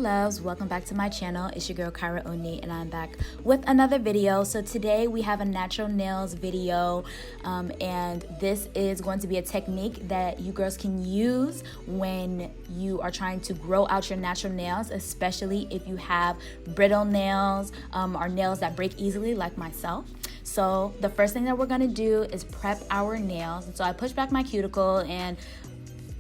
loves, welcome back to my channel. It's your girl Kiryaoni and I'm back with another video. So today we have a natural nails video and this is going to be a technique that you girls can use when you are trying to grow out your natural nails, especially if you have brittle nails or nails that break easily like myself. So the first thing that we're going to do is prep our nails. And so I push back my cuticle and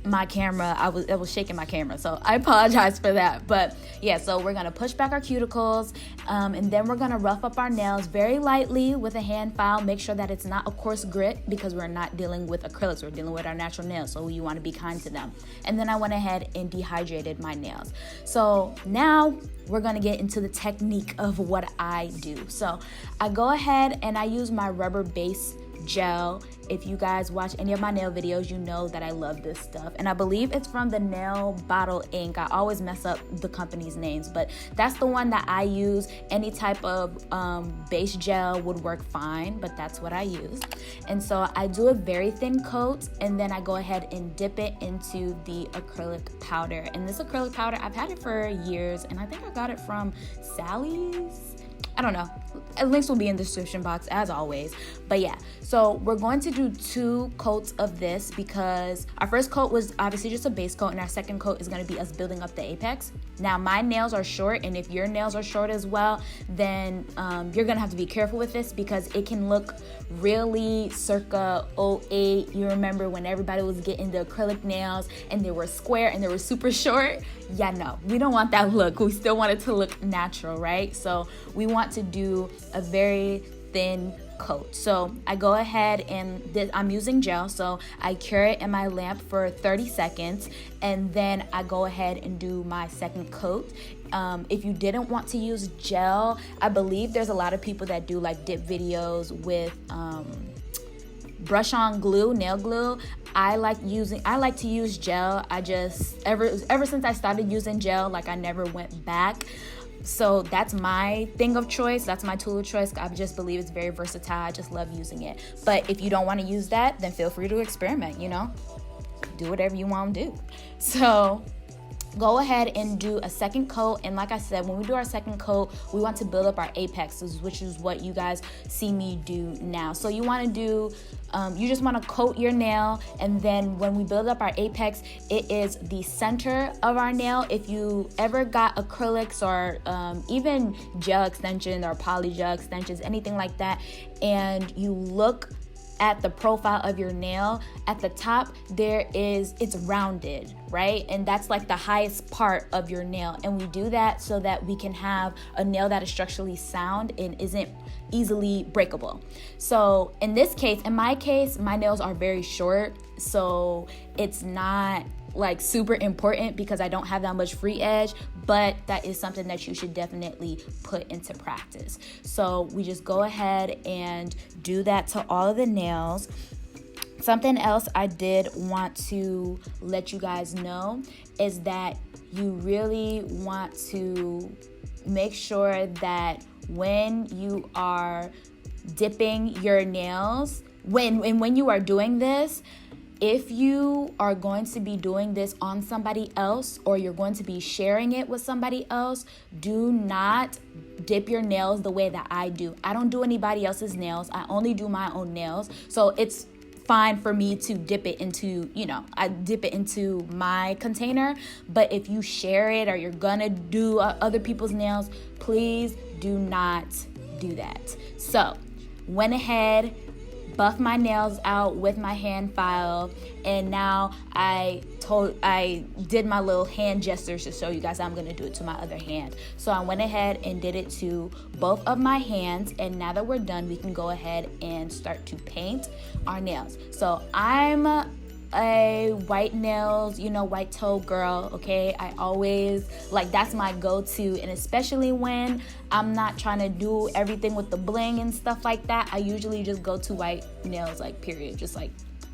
my camera, I was shaking my camera, so I apologize for that. But yeah, so we're gonna push back our cuticles and then we're gonna rough up our nails very lightly with a hand file. Make sure that it's not a coarse grit because we're not dealing with acrylics, we're dealing with our natural nails, so you want to be kind to them. And then I went ahead and dehydrated my nails. So now we're gonna get into the technique of what I do. So I go ahead and I use my rubber base gel. If you guys watch any of my nail videos, you know that I love this stuff, and I believe it's from the Nail Bottle Ink. I always mess up the company's names, but that's the one that I use. Any type of base gel would work fine, but that's what I use. And so I do a very thin coat, and then I go ahead and dip it into the acrylic powder. And this acrylic powder, I've had it for years, and I think I got it from Sally's. I don't know. Links will be in the description box as always. But yeah, so we're going to do 2 coats of this because our first coat was obviously just a base coat, and our second coat is going to be us building up the apex. Now my nails are short, and if your nails are short as well, then you're going to have to be careful with this because it can look really circa '08. You remember when everybody was getting the acrylic nails and they were square and they were super short? Yeah, no, we don't want that look. We still want it to look natural, right? So we want to do a very thin coat. So I go ahead and I'm using gel, so I cure it in my lamp for 30 seconds, and then I go ahead and do my second coat. If you didn't want to use gel, I believe there's a lot of people that do like dip videos with brush on glue, nail glue. I like to use gel. I just ever since I started using gel, like I never went back. So that's my thing of choice. That's my tool of choice. I just believe it's very versatile. I just love using it. But if you don't want to use that, then feel free to experiment, you know? Do whatever you want to do. So go ahead and do a second coat, and like I said, when we do our second coat, we want to build up our apexes, which is what you guys see me do now. So you want to do you just want to coat your nail, and then when we build up our apex, it is the center of our nail. If you ever got acrylics or even gel extensions or poly gel extensions, anything like that, and you look at the profile of your nail, at the top it's rounded, right? And that's like the highest part of your nail. And we do that so that we can have a nail that is structurally sound and isn't easily breakable. So in my case, my nails are very short, so it's not like super important because I don't have that much free edge, but that is something that you should definitely put into practice. So we just go ahead and do that to all of the nails. Something else I did want to let you guys know is that you really want to make sure that when you are dipping your nails, when you are doing this, if you are going to be doing this on somebody else or you're going to be sharing it with somebody else, do not dip your nails the way that I do. I don't do anybody else's nails. I only do my own nails. So it's fine for me to dip it into, I dip it into my container. But if you share it or you're gonna do other people's nails, please do not do that. So went ahead, buff my nails out with my hand file, and now I did my little hand gestures to show you guys I'm gonna do it to my other hand. So I went ahead and did it to both of my hands, and now that we're done, we can go ahead and start to paint our nails. So I'm a white nails, white toe girl, okay? I always, that's my go-to, and especially when I'm not trying to do everything with the bling and stuff like that, I usually just go to white nails, period. Just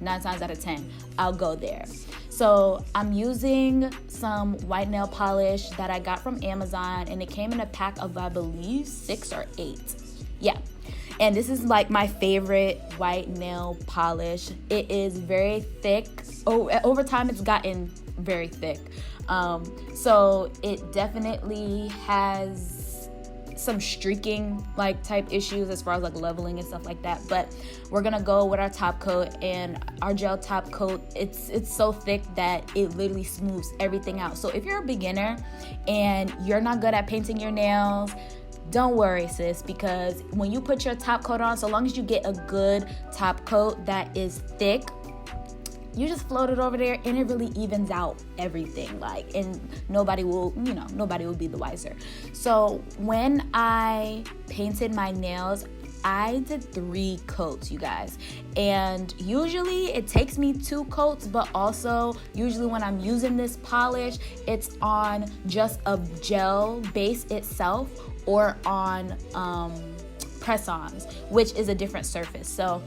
9 times out of 10, I'll go there. So I'm using some white nail polish that I got from Amazon, and it came in a pack of, I believe, 6 or 8. Yeah. And this is my favorite white nail polish. It is very thick. Over time it's gotten very thick. So it definitely has some streaking like type issues as far as like leveling and stuff like that, but we're gonna go with our top coat. And our gel top coat, it's so thick that it literally smooths everything out. So if you're a beginner and you're not good at painting your nails, don't worry, sis, because when you put your top coat on, so long as you get a good top coat that is thick, you just float it over there and it really evens out everything, like, and nobody will be the wiser. So when I painted my nails, I did 3 coats, you guys, and usually it takes me 2 coats, but also usually when I'm using this polish, it's on just a gel base itself or on press-ons, which is a different surface. So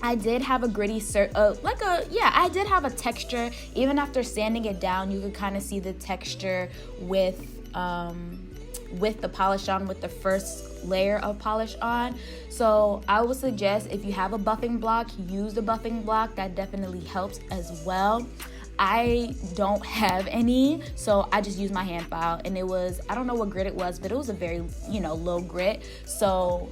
I did have a gritty I did have a texture. Even after sanding it down, you could kind of see the texture with the polish on, with the first layer of polish on. So I would suggest, if you have a buffing block, use the buffing block. That definitely helps as well. I don't have any, so I just used my hand file, and it was, I don't know what grit it was, but it was a very, low grit. So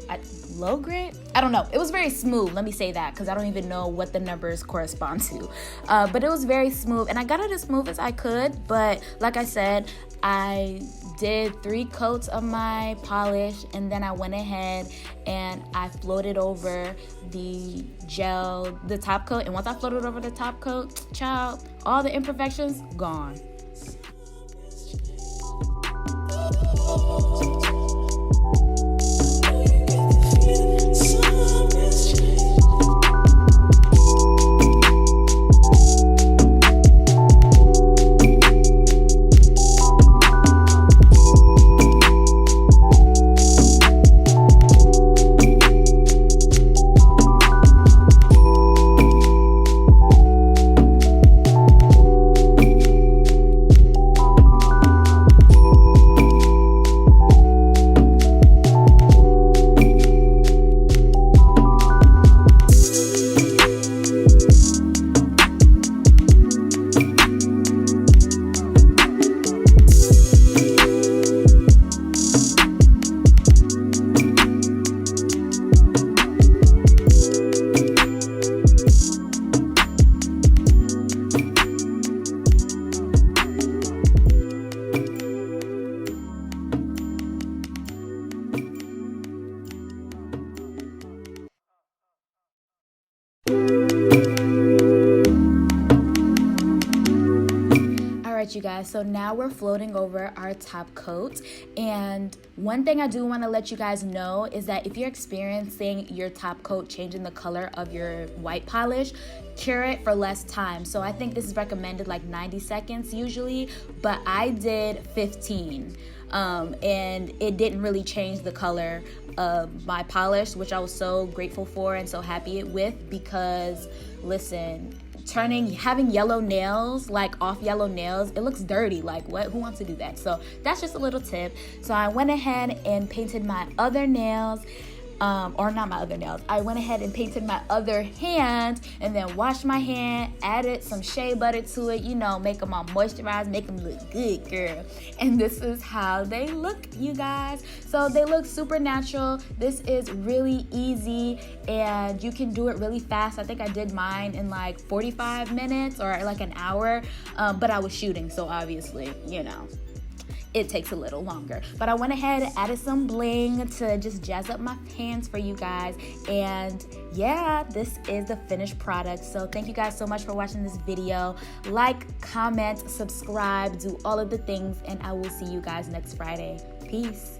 low grit? I don't know. It was very smooth. Let me say that, because I don't even know what the numbers correspond to. But it was very smooth, and I got it as smooth as I could. But like I said, I did 3 coats of my polish, and then I went ahead and I floated over the gel, the top coat. And once I floated over the top coat, child, all the imperfections gone. You guys, so now we're floating over our top coat, and one thing I do want to let you guys know is that if you're experiencing your top coat changing the color of your white polish, cure it for less time. So I think this is recommended like 90 seconds usually, but I did 15, and it didn't really change the color of my polish, which I was so grateful for and so happy with, because listen, having yellow nails, like off yellow nails, it looks dirty. Like, what? Who wants to do that? So that's just a little tip. So I went ahead and painted my other nails, or not my other nails. I went ahead and painted my other hand, and then washed my hand, added some shea butter to it, make them all moisturized, make them look good, girl. And this is how they look, you guys. So they look super natural. This is really easy, and you can do it really fast. I think I did mine in like 45 minutes or like an hour, but I was shooting, so obviously, it takes a little longer. But I went ahead and added some bling to just jazz up my hands for you guys. And yeah, this is the finished product. So thank you guys so much for watching this video. Like, comment, subscribe, do all of the things, and I will see you guys next Friday. Peace.